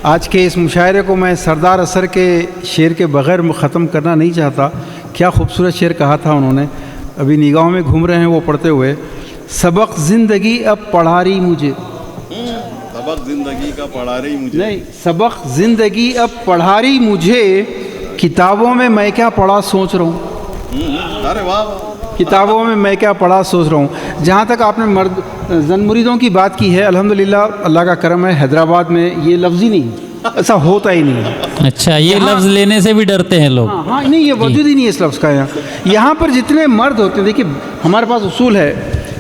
آج کے اس مشاعرے کو میں سردار اثر کے شعر کے بغیر ختم کرنا نہیں چاہتا. کیا خوبصورت شعر کہا تھا انہوں نے, ابھی نگاہوں میں گھوم رہے ہیں وہ پڑھتے ہوئے. سبق زندگی اب پڑھا رہی مجھے, سبق زندگی کا پڑھا رہی مجھے, نہیں, سبق زندگی اب پڑھا رہی مجھے, کتابوں میں کیا پڑھا سوچ رہا ہوں. ارے واہ, کتابوں میں کیا پڑھا سوچ رہا ہوں. جہاں تک آپ نے زن مریدوں کی بات کی ہے, الحمدللہ اللہ کا کرم ہے, حیدرآباد میں یہ لفظ ہی نہیں, ایسا ہوتا ہی نہیں. اچھا, یہ لفظ لینے سے بھی ڈرتے ہیں لوگ. ہاں نہیں, یہ وجود ہی نہیں ہے اس لفظ کا. یہاں پر جتنے مرد ہوتے ہیں, دیکھیے ہمارے پاس اصول ہے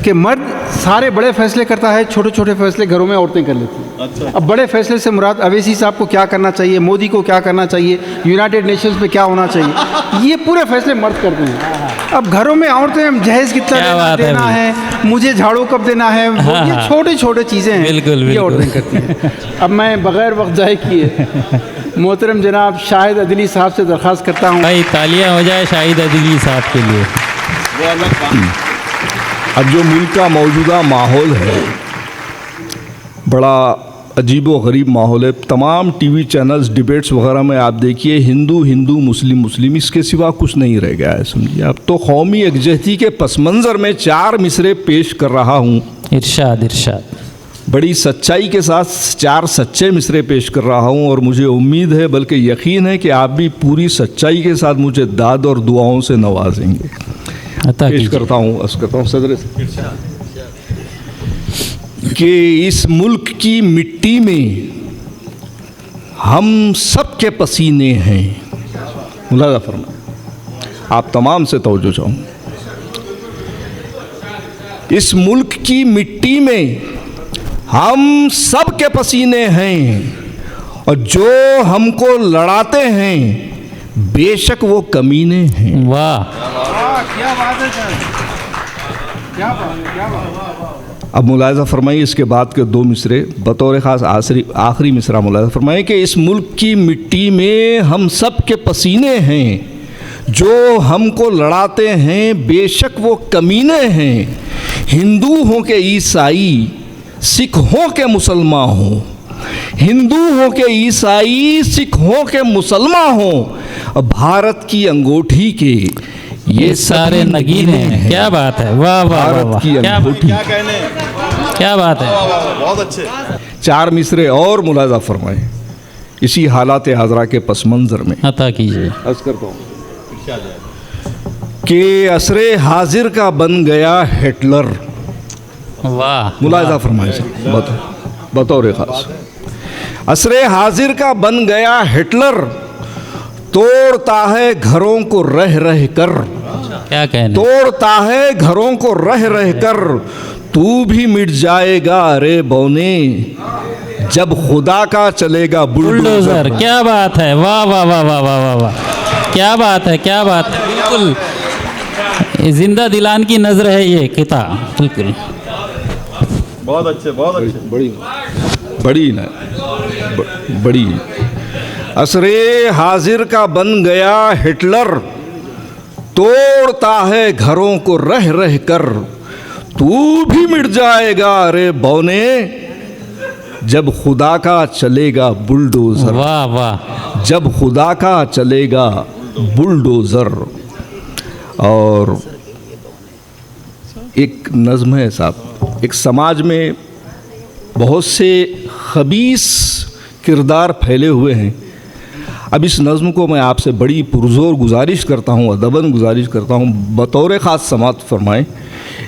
کہ مرد سارے بڑے فیصلے کرتا ہے, چھوٹے چھوٹے فیصلے گھروں میں عورتیں کر لیتی ہیں. اب بڑے فیصلے سے مراد اویسی صاحب کو کیا کرنا چاہیے, مودی کو کیا کرنا چاہیے, یونائٹڈ نیشنز پہ کیا ہونا چاہیے, یہ پورے فیصلے مرد کرتے ہیں. اب گھروں میں عورتیں جہیز کتنا دینا ہے, مجھے جھاڑو کب دینا ہے, یہ چھوٹے چھوٹے چیزیں ہیں, یہ عورتیں کرتی ہیں. اب میں بغیر وقت ضائع کیے محترم جناب شاہد عدلی صاحب سے درخواست کرتا ہوں. بھائی تالیاں ہو جائے شاہد عدلی صاحب کے لیے. اب جو ملک کا موجودہ ماحول ہے بڑا عجیب و غریب ماحول ہے. تمام ٹی وی چینلز ڈیبیٹس وغیرہ میں آپ دیکھیے ہندو ہندو مسلم مسلم, اس کے سوا کچھ نہیں رہ گیا ہے. سمجھیے, اب تو قومی یکجہتی کے پس منظر میں 4 مصرے پیش کر رہا ہوں. ارشاد ارشاد. بڑی سچائی کے ساتھ 4 سچے مصرے پیش کر رہا ہوں, اور مجھے امید ہے بلکہ یقین ہے کہ آپ بھی پوری سچائی کے ساتھ مجھے داد اور دعاؤں سے نوازیں گے. پیش کرتا ہوں صدر کہ اس ملک کی مٹی میں ہم سب کے پسینے ہیں. ملاحظہ فرمائیں, آپ تمام سے توجہ چاہوں. اس ملک کی مٹی میں ہم سب کے پسینے ہیں, اور جو ہم کو لڑاتے ہیں بے شک وہ کمینے ہیں. واہ, کیا بات ہے سر, کیا بات. اب ملاحظہ فرمائیے اس کے بعد کے 2 مصرے بطور خاص آخری مصرع ملاحظہ فرمائیے کہ اس ملک کی مٹی میں ہم سب کے پسینے ہیں, جو ہم کو لڑاتے ہیں بے شک وہ کمینے ہیں. ہندو ہوں کہ عیسائی, سکھ ہوں کہ مسلمان ہوں, ہندو ہوں کہ عیسائی, سکھ ہوں کہ مسلمان ہوں, بھارت کی انگوٹھی کے یہ سارے نگینے ہیں. کیا بات ہے, واہ واہ واہ, کیا بات ہے, بہت اچھے. 4 مصرے اور ملاحظہ فرمائیں اسی حالات حاضرہ کے پس منظر میں. عطا کیجیے. عرض کرتا ہوں کہ عصر حاضر کا بن گیا ہٹلر. واہ, ملاحظہ فرمائیں بطور خاص. عصر حاضر کا بن گیا ہٹلر, توڑتا ہے گھروں کو رہ رہ کر. کیا کہنے, توڑتا ہے گھروں کو رہ رہ کر, تو بھی مٹ جائے گا رے بونے, جب خدا کا چلے گا بلڈوزر. کیا بات ہے, واہ واہ واہ واہ واہ واہ, کیا بات ہے, کیا بات ہے. بالکل زندہ دلان کی نظر ہے یہ قطعہ. بالکل بہت اچھے, بہت اچھے. بڑی عصر حاضر کا بن گیا ہٹلر, توڑتا ہے گھروں کو رہ رہ کر, تو بھی مٹ جائے گا رے بونے, جب خدا کا چلے گا بلڈوزر. واہ واہ, جب خدا کا چلے گا بلڈوزر. اور ایک نظم ہے صاحب, ایک سماج میں بہت سے خبیث کردار پھیلے ہوئے ہیں. اب اس نظم کو میں آپ سے بڑی پرزور گزارش کرتا ہوں, ادباً گزارش کرتا ہوں, بطور خاص سماعت فرمائیں.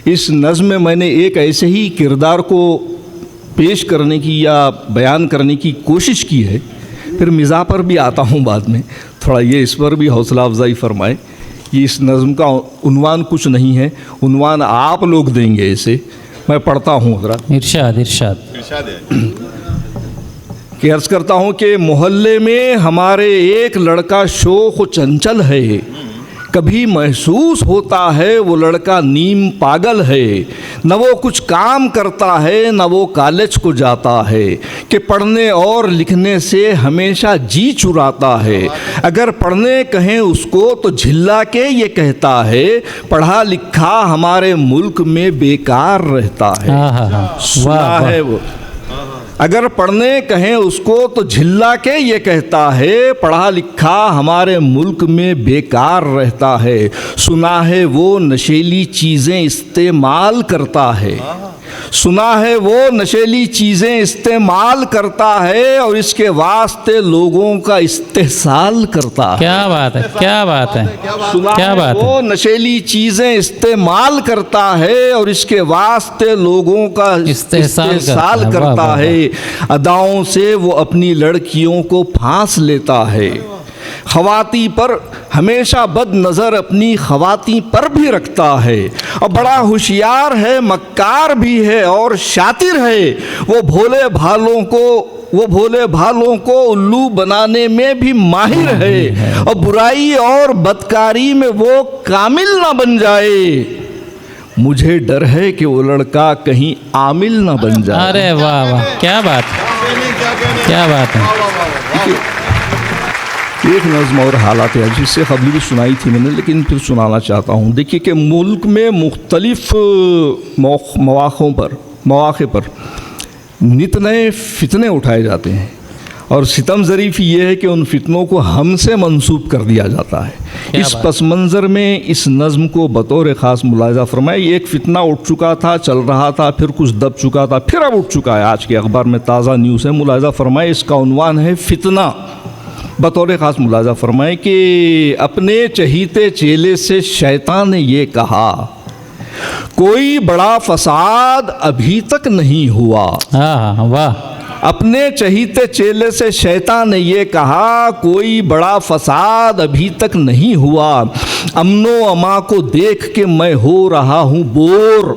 اس نظم میں میں نے ایک ایسے ہی کردار کو پیش کرنے کی یا بیان کرنے کی کوشش کی ہے, پھر مزاح پر بھی آتا ہوں بعد میں, تھوڑا یہ اس پر بھی حوصلہ افزائی فرمائیں. یہ اس نظم کا عنوان کچھ نہیں ہے, عنوان آپ لوگ دیں گے اسے. میں پڑھتا ہوں حضرات. ارشاد ارشاد. کہ عرض کرتا ہوں کہ محلے میں ہمارے ایک لڑکا شوخ و چنچل ہے, کبھی محسوس ہوتا ہے وہ لڑکا نیم پاگل ہے, نہ وہ کچھ کام کرتا ہے نہ وہ کالج کو جاتا ہے, کہ پڑھنے اور لکھنے سے ہمیشہ جی چراتا ہے. اگر پڑھنے کہیں اس کو تو جھلا کے یہ کہتا ہے, پڑھا لکھا ہمارے ملک میں بیکار رہتا ہے. سنا ہے وہ اگر پڑھنے کہیں اس کو تو جھلا کے یہ کہتا ہے پڑھا لکھا ہمارے ملک میں بیکار رہتا ہے، سنا ہے وہ نشیلی چیزیں استعمال کرتا ہے، سنا ہے وہ نشیلی چیزیں استعمال کرتا ہے اور اس کے واسطے لوگوں کا استحصال کرتا ہے۔ کیا بات ہے، کیا بات ہے، سنا کیا ہے بات ہے۔ وہ نشیلی چیزیں استعمال کرتا ہے اور اس کے واسطے لوگوں کا استحصال کرتا ہے، اداؤں سے وہ اپنی لڑکیوں کو پھانس لیتا ہے، خواتی پر ہمیشہ بد نظر اپنی خواتی پر بھی رکھتا ہے، اور بڑا ہوشیار ہے، مکار بھی ہے اور شاطر ہے، وہ بھولے بھالوں کو الو بنانے میں بھی ماہر ہے، اور برائی اور بدکاری میں وہ کامل نہ بن جائے، مجھے ڈر ہے کہ وہ لڑکا کہیں عامل نہ بن جائے۔ ارے واہ واہ، کیا بات ہے، کیا بات ہے۔ ایک نظم اور حالات ہے جس سے قبل بھی سنائی تھی میں نے، لیکن پھر سنانا چاہتا ہوں۔ دیکھیے کہ ملک میں مختلف مواقع پر نت نئے فتنے اٹھائے جاتے ہیں، اور ستم ظریف یہ ہے کہ ان فتنوں کو ہم سے منسوب کر دیا جاتا ہے۔ اس پس منظر میں اس نظم کو بطور خاص ملاحظہ فرمائے۔ ایک فتنہ اٹھ چکا تھا، چل رہا تھا، پھر کچھ دب چکا تھا، پھر اب اٹھ چکا ہے، آج کے اخبار میں تازہ نیوز ہے، ملاحظہ فرمائے۔ اس کا عنوان ہے فتنہ۔ بطور خاص ملاحظہ فرمائے کہ اپنے چہیتے چیلے سے شیطان نے یہ کہا، کوئی بڑا فساد ابھی تک نہیں ہوا۔ ہاں واہ، اپنے چہیتے چیلے سے شیطان نے یہ کہا، کوئی بڑا فساد ابھی تک نہیں ہوا، امن و اما کو دیکھ کے میں ہو رہا ہوں بور،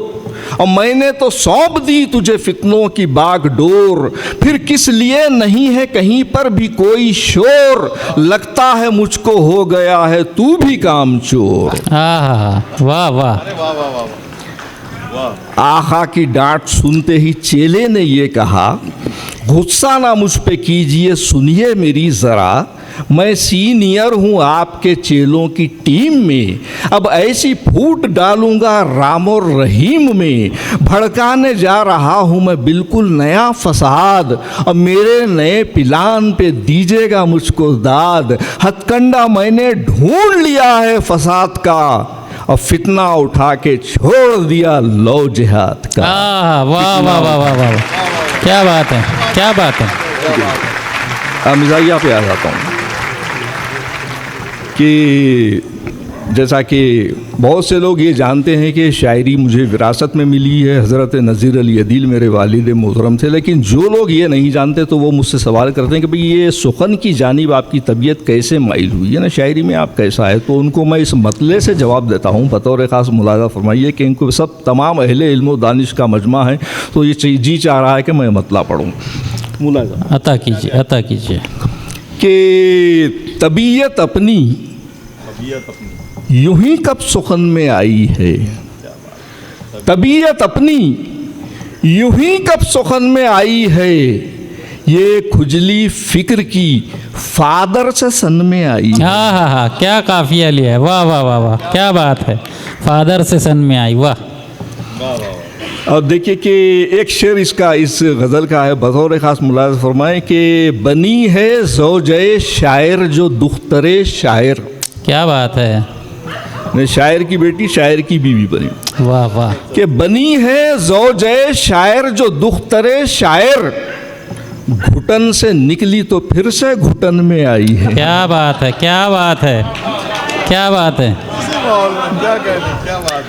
اور میں نے تو سونپ دی تجھے فتنوں کی باغ ڈور، پھر کس لیے نہیں ہے کہیں پر بھی کوئی شور، لگتا ہے مجھ کو ہو گیا ہے تو بھی کام چور۔ ہاں واہ واہ، آقا کی ڈانٹ سنتے ہی چیلے نے یہ کہا، غصہ نہ مجھ پہ کیجئے سنیے میری ذرا، میں سینئر ہوں آپ کے چیلوں کی ٹیم میں، اب ایسی پھوٹ ڈالوں گا رام اور رحیم میں، بھڑکانے جا رہا ہوں میں بالکل نیا فساد، اب میرے نئے پلان پہ دیجیے گا مجھ کو داد، ہتھ کنڈا میں نے ڈھونڈ لیا ہے فساد کا، اور فتنہ اٹھا کے چھوڑ دیا لو جہاد کا۔ واہ واہ واہ واہ واہ، کیا بات ہے، کیا بات ہے۔ مزاحیہ پہ آ جاتا ہوں کہ جیسا کہ بہت سے لوگ یہ جانتے ہیں کہ شاعری مجھے وراثت میں ملی ہے، حضرت نذیر علی عدیل میرے والد محترم تھے، لیکن جو لوگ یہ نہیں جانتے تو وہ مجھ سے سوال کرتے ہیں کہ بھئی یہ سخن کی جانب آپ کی طبیعت کیسے مائل ہوئی ہے نا، شاعری میں آپ کیسا ہے؟ تو ان کو میں اس مطلع سے جواب دیتا ہوں، بطور خاص ملاحظہ فرمائیے کہ ان کو سب تمام اہل علم و دانش کا مجمع ہے، تو یہ جی چاہ رہا ہے کہ میں مطلع پڑھوں۔ ملاحظہ عطا کیجیے، عطا کیجیے۔ کہ طبیعت اپنی یوں ہی کب سخن میں آئی ہے، طبیعت اپنی یوں ہی کب سخن میں آئی ہے، یہ کھجلی فکر کی فادر سے سن میں آئی ہے۔ ہاں کیا قافیہ لیا ہے، واہ واہ واہ واہ، کیا بات ہے، فادر سے سن میں آئی، واہ۔ اور دیکھیے کہ ایک شعر اس غزل کا ہے، بطور خاص ملاحظہ فرمائے کہ بنی ہے زوجہ شاعر جو دختر شاعر۔ کیا بات ہے، شاعر کی بیٹی شاعر کی بیوی بنی، واہ واہ، کہ بنی ہے زوجہ شاعر جو دختر شاعر، گھٹن سے نکلی تو پھر سے گھٹن میں آئی ہے۔ کیا بات ہے، کیا بات ہے، کیا بات ہے،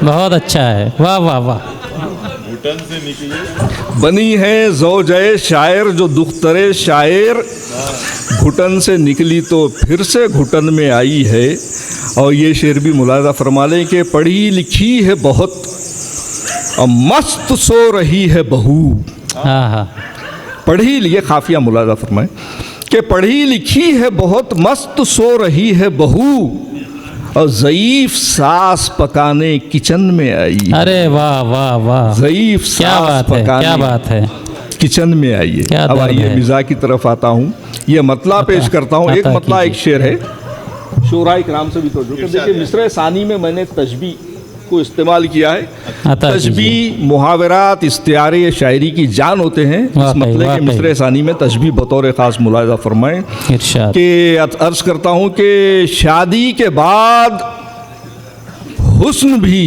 بہت اچھا ہے، واہ واہ واہ۔ بنی ہے زوجہ شاعر جو دختر شاعر، گھٹن سے نکلی تو پھر سے گھٹن میں آئی ہے۔ اور یہ شعر بھی ملاحظہ فرما لیں کہ پڑھی لکھی ہے بہت اور مست سو رہی ہے بہو۔ ہاں پڑھی، یہ خافیہ ملاحظہ فرمائیں کہ پڑھی لکھی ہے بہت مست سو رہی ہے بہو، اور ضعیف ساس پکانے کچن میں آئی ہے۔ ارے واہ واہ واہ، ضعیف ساس پکانے کیا بات ہے، کچن میں آئی ہے۔ اب آئیے مزاح کی طرف آتا ہوں، یہ مطلع پیش کرتا ہوں۔ ایک مطلع ایک شعر ہے، شعراء کرام سے بھی توجہ کہ دیکھیے مصرع ثانی میں میں نے تشبیہ को इस्तेमाल किया है। अता कीजिए। तशबीह, मुहावरात, इस्तियारे ये शायरी की जान होते हैं। इस वाकई, मतले के वाकई। मिसरे सानी में तशबीह बतौर ख़ास मुलाहिज़ा फरमाएं इरशाद। कि अर्ज़ करता हूँ कि शादी के बाद हुस्न भी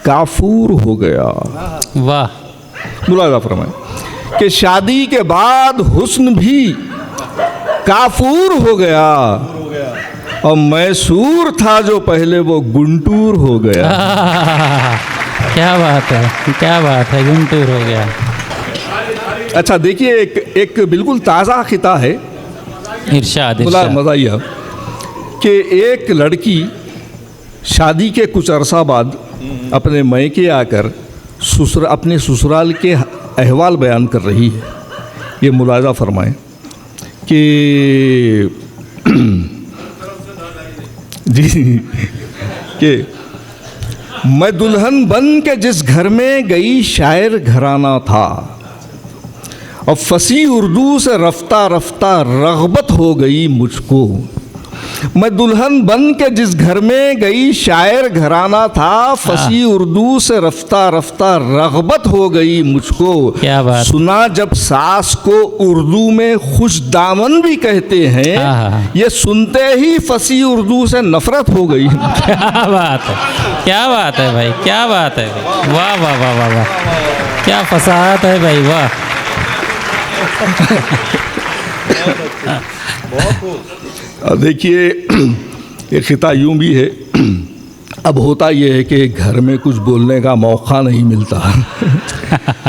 काफूर हो गया। वाह, मुलाहिज़ा फरमाएं कि शादी के बाद हुस्न भी काफूर हो गया और मैसूर था जो पहले वो गुंटूर हो गया। क्या बात है, क्या बात है, गुंटूर हो गया। अच्छा देखिए, एक बिल्कुल ताज़ा खिता है, इरशाद, बड़ा इरशाद। मज़ा यह कि एक लड़की शादी के कुछ अरसा बाद अपने मैके आकर अपने ससुराल के अहवाल बयान कर रही है। ये मुलाहिज़ा फरमाएं कि जी कि मैं दुल्हन बन के जिस घर में गई शायर घराना था और फसी उर्दू से रफ्ता रफ्ता रग़बत हो गई मुझको। मैं दुल्हन बन के जिस घर में गई शायर घराना था, फसी उर्दू से रफ्ता रफ्ता रग़बत हो गई मुझको। क्या बात। सुना जब सास को उर्दू में खुश दामन भी कहते हैं, ये सुनते ही फसी उर्दू से नफरत हो गई। क्या बात है, क्या बात है भाई, क्या बात है भाई। वाह वाह वाह वाह वाह, क्या फसाहत है भाई, वाह। अब देखिए, एक खिता यूं भी है, अब होता यह है कि घर में कुछ बोलने का मौका नहीं मिलता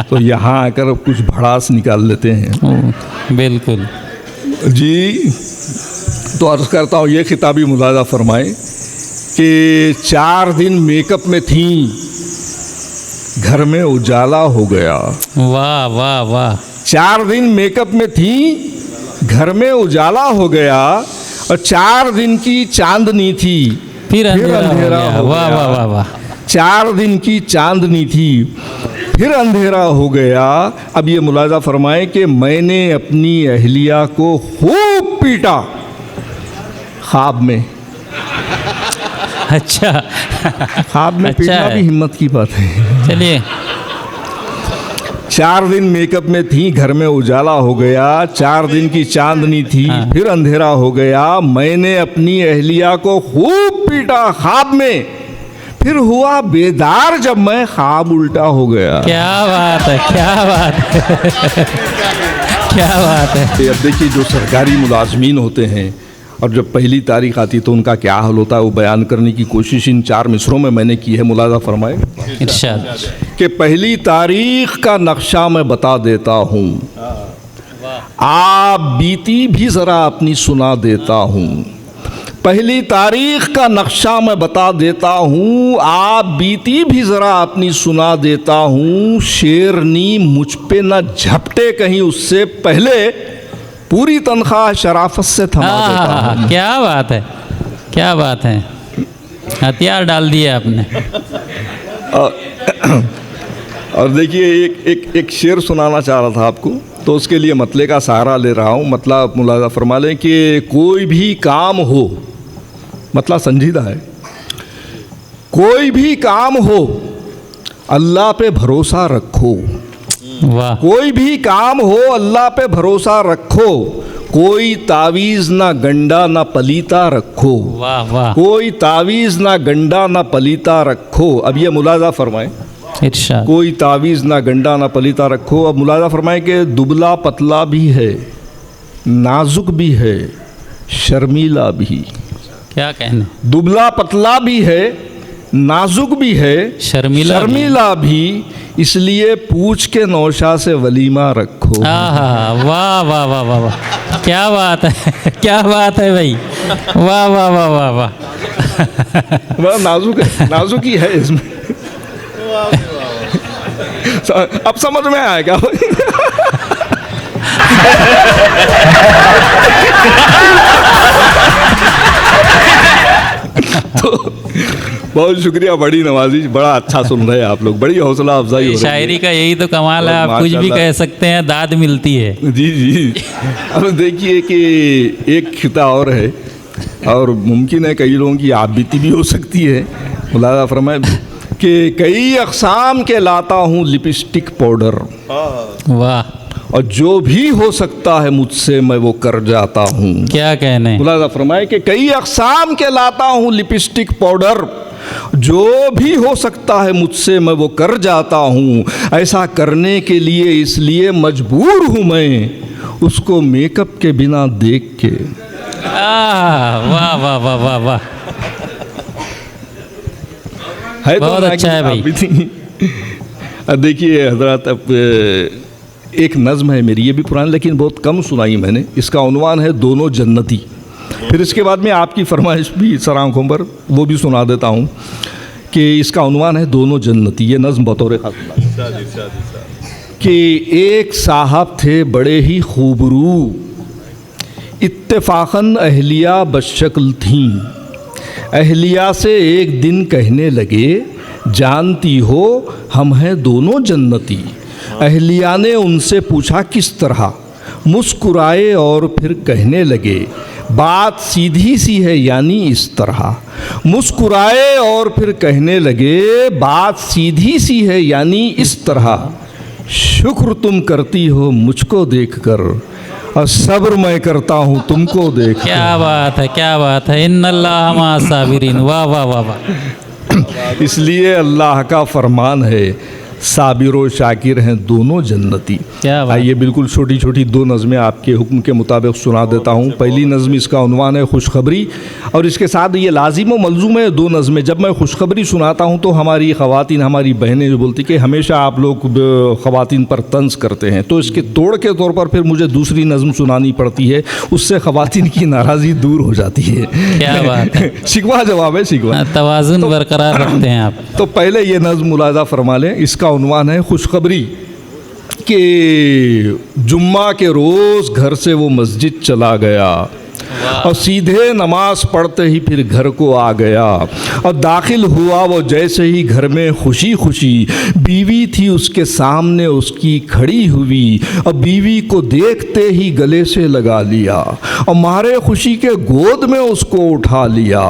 तो यहाँ आकर कुछ भड़ास निकाल लेते हैं। बिल्कुल जी, तो अर्ज़ करता हूँ, ये खिता भी मुलाहिज़ा फरमाएं कि 4 दिन मेकअप में थी, घर में उजाला हो गया। वाह वाह वाह। 4 दिन मेकअप में थी, घर में उजाला हो गया और 4 दिन की चांदनी थी, फिर अंधेरा हो गया। हो वाह गया। वाह वाह वाह। 4 दिन की चांदनी थी, फिर अंधेरा हो गया। अब ये मुलाहिज़ा फरमाएं कि मैंने अपनी अहलिया को खूब पीटा ख्वाब में। अच्छा ख्वाब में अच्छा पीटना है। भी हिम्मत की बात है। चलिए। 4 दिन मेकअप में थी, घर में उजाला हो गया। 4 दिन की चांदनी थी, फिर अंधेरा हो गया। मैंने अपनी अहलिया को खूब पीटा ख्वाब में, फिर हुआ बेदार जब मैं ख्वाब उल्टा हो गया। क्या बात है, क्या बात है, क्या बात है। अब देखिए, जो सरकारी मुलाजमीन होते हैं और जब पहली तारीख आती तो उनका क्या हाल होता है, वो बयान करने की कोशिश इन 4 मिसरों में मैंने की है। मुलाहिज़ा फरमाए इरशाद। कि पहली तारीख का नक्शा मैं बता देता हूँ, आप बीती भी ज़रा अपनी सुना देता हूँ। पहली तारीख का नक्शा मैं बता देता हूँ, आप बीती भी ज़रा अपनी सुना देता हूँ। शेरनी मुझ पे न झपटे कहीं, उससे पहले पूरी तनख्वाह शराफत से थमा देता हूँ। क्या बात है, क्या बात है, हथियार डाल दिए आपने। और देखिए, एक शेर सुनाना चाह रहा था आपको, तो उसके लिए मतले का सहारा ले रहा हूँ। मतलब मुलाहिज़ा फरमा लें कि कोई भी काम हो, मतलब संजीदा है, कोई भी काम हो अल्लाह पे भरोसा रखो। वाह। कोई भी काम हो अल्लाह पे भरोसा रखो, कोई तावीज़ ना गंडा ना पलीता रखो। वाह वाह। कोई तावीज़ ना गंडा ना पलीता रखो। अब ये मुलाहिज़ा फरमाएं, इरशाद। कोई तावीज़ ना गंडा ना पलीता रखो। अब मुलाहिज़ा फरमाएं कि दुबला पतला भी है, नाजुक भी है, शर्मीला भी। क्या कहने। दुबला पतला भी है, नाजुक भी है, शर्मीला भी, इसलिए पूछ के नौशा से वलीमा रखो। वाह वाह वाह वाह वाह वाह, क्या बात है, क्या बात है भाई, वाह वाह वाह वाह वाह। बड़ा नाजुक है, नाजुक ही है इसमें। अब समझ में आएगा। तो बहुत शुक्रिया, बड़ी नवाजी, बड़ा अच्छा सुन रहे हैं आप लोग, बड़ी हौसला अफजाई हो रही है। शायरी का यही तो कमाल है, आप कुछ भी कह सकते हैं, दाद मिलती है। जी जी। अब देखिए कि एक खिता और है, और मुमकिन है कई लोगों की आप बीती भी हो सकती है, मुलाजा फरमाए कि कई अक़साम के लाता हूँ लिपस्टिक पाउडर, वाह, और जो भी हो सकता है मुझसे मैं वो कर जाता हूँ। क्या कहने। मुलाजा फरमाए कि कई अक़साम के लाता हूँ लिपस्टिक पाउडर, जो भी हो सकता है मुझसे मैं वो कर जाता हूँ। ऐसा करने के लिए इसलिए मजबूर हूँ मैं उसको मेकअप के बिना देख के। वाह वाह वाह वाह वाह, है तो बहुत अच्छा है भाई। आप भी थी। देखिए हजरत, अब एक नज़्म है मेरी, ये भी पुरानी लेकिन बहुत कम सुनाई मैंने। इसका उन्वान है दोनों जन्नती। फिर इसके बाद में आपकी फरमाइश भी सर आँखों पर, वो भी सुना देता हूँ कि इसका उन्वान है दोनों जन्नती। ये नज़्म बतौर खास कि एक साहब थे बड़े ही खूबरू, इत्तेफाकन अहलिया बशक्ल थीं। अहलिया से एक दिन कहने लगे जानती हो हम हैं दोनों जन्नती। अहलिया ने उनसे पूछा किस तरह, मुस्कुराए और फिर कहने लगे बात सीधी सी है यानी इस तरह। मुस्कुराए और फिर कहने लगे बात सीधी सी है यानी इस तरह। शुक्र तुम करती हो मुझको देखकर और सब्र मैं करता हूँ तुमको देख। क्या बात है, क्या बात है। इन्नल्लाह मा साबिरीन। वाह वाह वाह वाह। इसलिए अल्लाह का फरमान है साबिर व शाकिर हैं दोनों जन्नती। क्या बात। आइए बिल्कुल छोटी छोटी दो नज़में आपके हुक्म के मुताबिक सुना देता हूँ। पहली नज़म इसका उन्वान है खुशखबरी, और इसके साथ ये लाजिम व मलजूम है दो नज़में। जब मैं खुशखबरी सुनाता हूँ तो हमारी ख़वातीन, हमारी बहनें जो बोलती कि हमेशा आप लोग ख़वातीन पर तंज करते हैं, तो इसके तोड़ के तौर पर फिर मुझे दूसरी नज़म सुनानी पड़ती है, उससे ख़वातीन की नाराज़गी दूर हो जाती है। क्या बात है। शिकवा जवाब है, शिकवा। तवाज़ुन बरकरार रखते हैं आप। तो पहले ये नज़्म मुलाज़ा फरमा लें। इसका उन्वान है खुशखबरी कि जुम्मा के रोज़ घर से वो मस्जिद चला गया और सीधे नमाज पढ़ते ही फिर घर को आ गया और दाखिल हुआ वो जैसे ही घर में खुशी खुशी बीवी थी उसके सामने उसकी खड़ी हुई और बीवी को देखते ही गले से लगा लिया और मारे खुशी के गोद में उसको उठा लिया।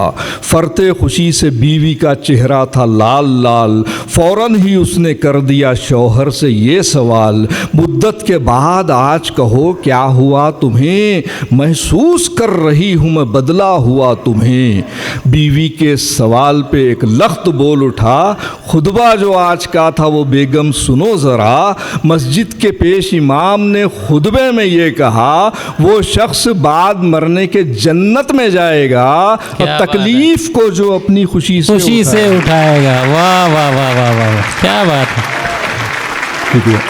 फरते खुशी से बीवी का चेहरा था लाल लाल। फौरन ही उसने कर दिया शौहर से ये सवाल, मुद्दत के बाद आज कहो क्या हुआ तुम्हें, महसूस कर रही हूँ मैं बदला हुआ तुम्हें। बीवी के सवाल पे एक लख्त बोल उठा, खुतबा जो आज का था वो बेगम सुनो ज़रा। मस्जिद के पेश इमाम ने खुतबे में ये कहा वो शख्स बाद मरने के जन्नत में जाएगा और तकलीफ को जो अपनी खुशी से उठाएगा। वाह वाह वाह वाह वाह, क्या बात है। ठीक है,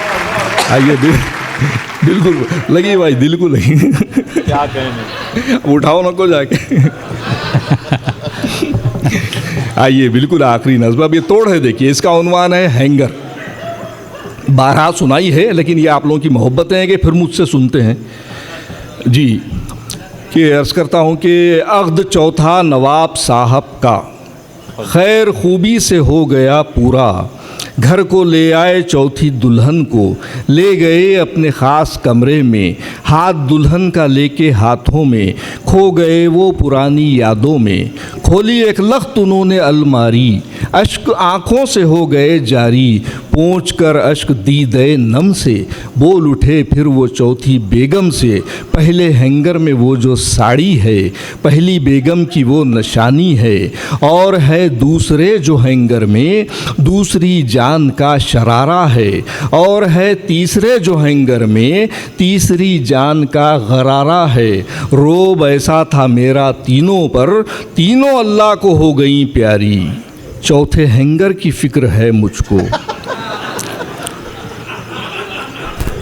आइए बिल्कुल लगी भाई, दिल को लगी। क्या कहने, उठाओ ना को जाके। आइए बिल्कुल आखिरी नज़्म, अब ये तोड़ है। देखिए इसका उन्वान है हैंगर। 12 सुनाई है लेकिन ये आप लोगों की मोहब्बतें हैं कि फिर मुझसे सुनते हैं जी। कि अर्ज़ करता हूँ कि अक़्द चौथा नवाब साहब का खैर खूबी से हो गया पूरा। घर को ले आए चौथी दुल्हन को, ले गए अपने ख़ास कमरे में। हाथ दुल्हन का लेके हाथों में, खो गए वो पुरानी यादों में। खोली एक लख्त उन्होंने अलमारी, अश्क आँखों से हो गए जारी। पोंछ कर अश्क दीदे नम से, बोल उठे फिर वो चौथी बेगम से। पहले हैंगर में वो जो साड़ी है, पहली बेगम की वो निशानी है। और है दूसरे जो हैंगर में, दूसरी जान का शरारा है। और है तीसरे जो हैंगर में, तीसरी जान का गरारा है। रोब ऐसा था मेरा तीनों पर, तीनों अल्लाह को हो गई प्यारी। चौथे हैंगर की फिक्र है मुझको,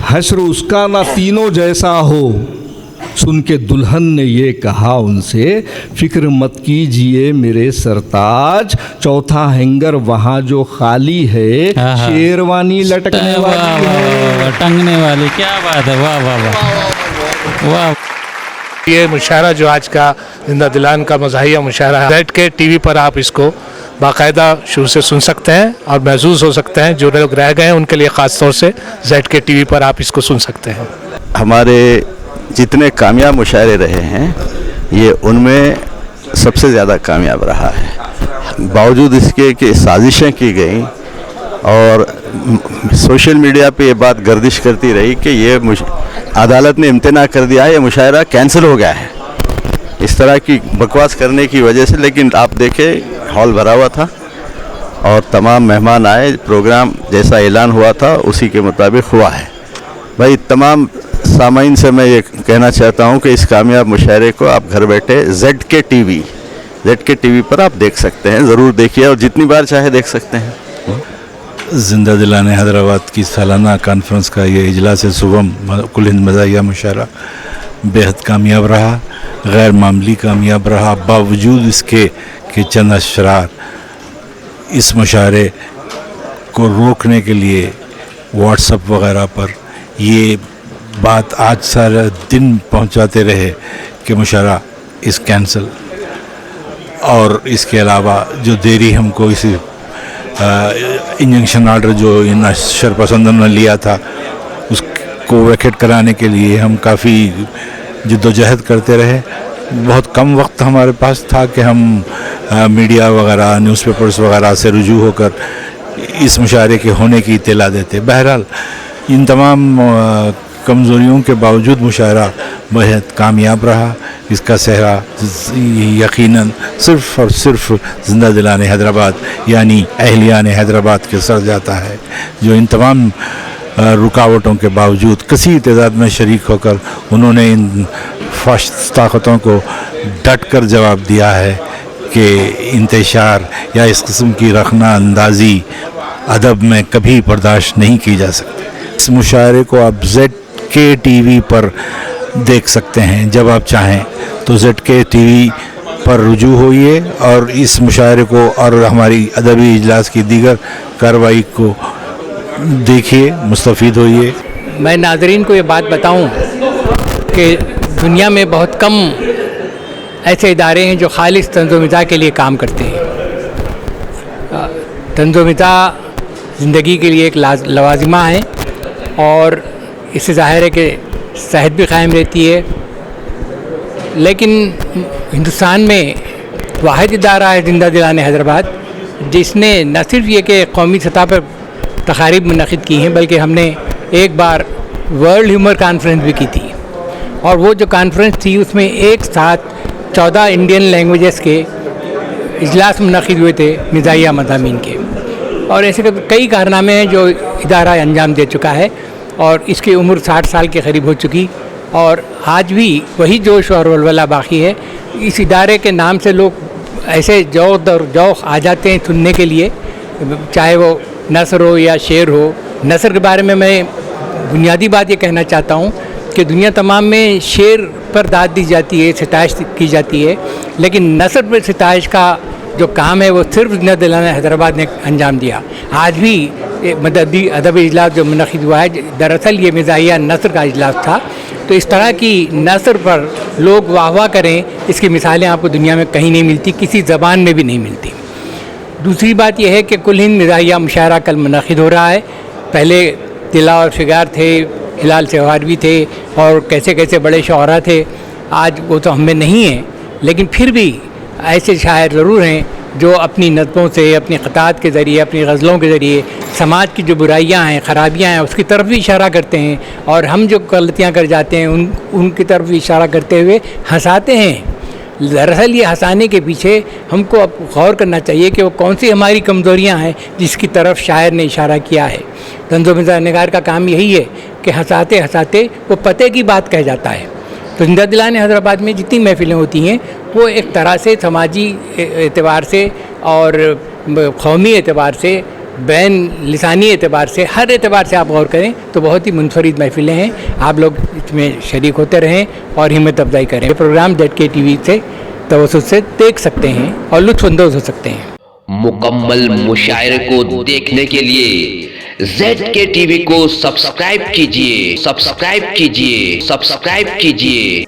हश्र उसका ना तीनों जैसा हो। सुन के दुल्हन ने ये कहा उनसे, फिक्र मत कीजिए मेरे सरताज। चौथा हैंगर वहाँ जो खाली है, शेरवानी लटकने वाली है, टंगने वाली। क्या बात है, वाह वाह वाह वाह। ये मुशायरा जो आज का जिंदा दिलान का मज़ाहिया मुशायरा है, ज़ेड के टीवी पर आप इसको बाकायदा शुरू से सुन सकते हैं और महसूस हो सकते हैं। जो लोग रह गए हैं उनके लिए ख़ास तौर से ज़ेड के टीवी पर आप इसको सुन सकते हैं। हमारे जितने कामयाब मुशायरे रहे हैं ये उनमें सबसे ज़्यादा कामयाब रहा है। बावजूद इसके कि साजिशें की गई और सोशल मीडिया पे ये बात गर्दिश करती रही कि ये अदालत ने इम्तना कर दिया है, ये मुशायरा कैंसिल हो गया है, इस तरह की बकवास करने की वजह से। लेकिन आप देखें हॉल भरा हुआ था और तमाम मेहमान आए, प्रोग्राम जैसा ऐलान हुआ था उसी के मुताबिक हुआ है। भाई तमाम सामाइन से मैं ये कहना चाहता हूँ कि इस कामयाब मुशायरे को आप घर बैठे ZK TV पर आप देख सकते हैं, ज़रूर देखिए और जितनी बार चाहे देख सकते हैं। ज़िंदा दिलाने हैदराबाद की सालाना कॉन्फ्रेंस का ये इजलास सुबह कुल हिंद मज़ाहिया मुशायरा बेहद कामयाब रहा, गैर मामूली कामयाब रहा, बावजूद इसके कि चंद अशरार इस मुशायरे को रोकने के लिए व्हाट्सएप वगैरह पर ये बात आज सारा दिन पहुंचाते रहे कि मुशायरा इस कैंसिल। और इसके अलावा जो देरी हमको इस इंजंक्शन आर्डर जो इन शरपसंदों ने लिया था उसको वैकेट कराने के लिए हम काफ़ी जद्दोजहद करते रहे। बहुत कम वक्त हमारे पास था कि हम मीडिया वगैरह न्यूज़पेपर्स वगैरह से रुजू होकर इस मुशायरे के होने की इत्तला देते। बहरहाल इन तमाम कमज़ोरियों के बावजूद मुशायरा बेहद कामयाब रहा। इसका सेहरा यकीनन सिर्फ़ और सिर्फ ज़िंदा दिलाने हैदराबाद यानी अहलियान हैदराबाद के सर जाता है, जो इन तमाम रुकावटों के बावजूद कसी तादाद में शरीक होकर उन्होंने इन फाशिस्ट ताकतों को डट कर जवाब दिया है कि इंतशार या इस किस्म की रखना अंदाज़ी अदब में कभी बर्दाश्त नहीं की जा सकती। इस मुशायरे को आप ZK TV पर देख सकते हैं, जब आप चाहें तो ZK TV पर रुजू होइए और इस मुशायरे को और हमारी अदबी इजलास की दीगर कार्रवाई को देखिए, मुस्तफ़ीद होइए। मैं नाज़रीन को ये बात बताऊं कि दुनिया में बहुत कम ऐसे इदारे हैं जो खालिस तंज़ो-ओ-मिज़ाह के लिए काम करते हैं। तंज़ो-ओ-मिज़ाह ज़िंदगी के लिए एक लवाजिमा है और इससे ज़ाहिर है कि सेहत भी कायम रहती है। लेकिन हिंदुस्तान में वाहिद इदारा है ज़िंदा दिलाने हैदराबाद, जिसने न सिर्फ ये कि कौमी सतह पर तकारीब मुनक़िद की हैं, बल्कि हमने एक बार वर्ल्ड ह्यूमर कॉन्फ्रेंस भी की थी। और वो जो कॉन्फ्रेंस थी उसमें एक साथ 14 इंडियन लैंग्वेजेस के इजलास मुनक़िद हुए थे मिज़ाहिया मज़ामीन के। और ऐसे कई कारनामे हैं जो इदारा अंजाम दे चुका है और इसकी उम्र 60 साल के करीब हो चुकी और आज भी वही जोश और वलवला बाकी है। इस इदारे के नाम से लोग ऐसे जौक़ आ जाते हैं सुनने के लिए, चाहे वो नसर हो या शेर हो। नसर के बारे में मैं बुनियादी बात ये कहना चाहता हूँ कि दुनिया तमाम में शेर पर दाद दी जाती है, सिताइश की जाती है, लेकिन नसर पर सिताइश का जो काम है वो सिर्फ ज़िंदा दिलाना हैदराबाद ने अंजाम दिया। आज भी मददी अदबी इजलास जो मुनक़िद हुआ है, दरअसल ये मिज़ाहिया नसर का इजलास था। तो इस तरह की नसर पर लोग वाह करें, इसकी मिसालें आपको दुनिया में कहीं नहीं मिलती, किसी ज़बान में भी नहीं मिलती। दूसरी बात यह है कि कुल हिंद मिज़ाहिया मुशायरा कल मुनक़िद हो रहा है। पहले तिला और फिगार थे, हिलाल सेवारवी थे और कैसे कैसे बड़े शौरा थे। आज वो तो हमें नहीं है, लेकिन फिर भी ऐसे शायर ज़रूर हैं जो अपनी नज़मों से, अपनी क़तात के ज़रिए, अपनी गज़लों के ज़रिए समाज की जो बुराइयां हैं, ख़राबियां हैं, उसकी तरफ भी इशारा करते हैं और हम जो गलतियां कर जाते हैं उनकी तरफ भी इशारा करते हुए हंसाते हैं। दरअसल ये हंसाने के पीछे हमको अब गौर करना चाहिए कि वो कौन सी हमारी कमज़ोरियां हैं जिसकी तरफ शायर ने इशारा किया है। तंज़ो-ओ-मिज़ाह निगार का काम यही है कि हंसाते हंसाते वो पते की बात कह जाता है। तो ज़िंदा दिलाने हैदराबाद में जितनी महफ़िलें होती हैं वो एक तरह से समाजी एतबार से और कौमी एतबार से, बैन लिसानी एतबार से, हर एतबार से आप गौर करें तो बहुत ही मुनफरिद महफ़िलें हैं। आप लोग इसमें शरीक होते रहें और हिम्मत अफजाई करें। ये प्रोग्राम ZK TV से तवज्जुह से देख सकते हैं और लुत्फ़ अंदोज़ हो सकते हैं। मुकम्मल मुशायरे को देखने के लिए ZK TV को सब्सक्राइब कीजिए।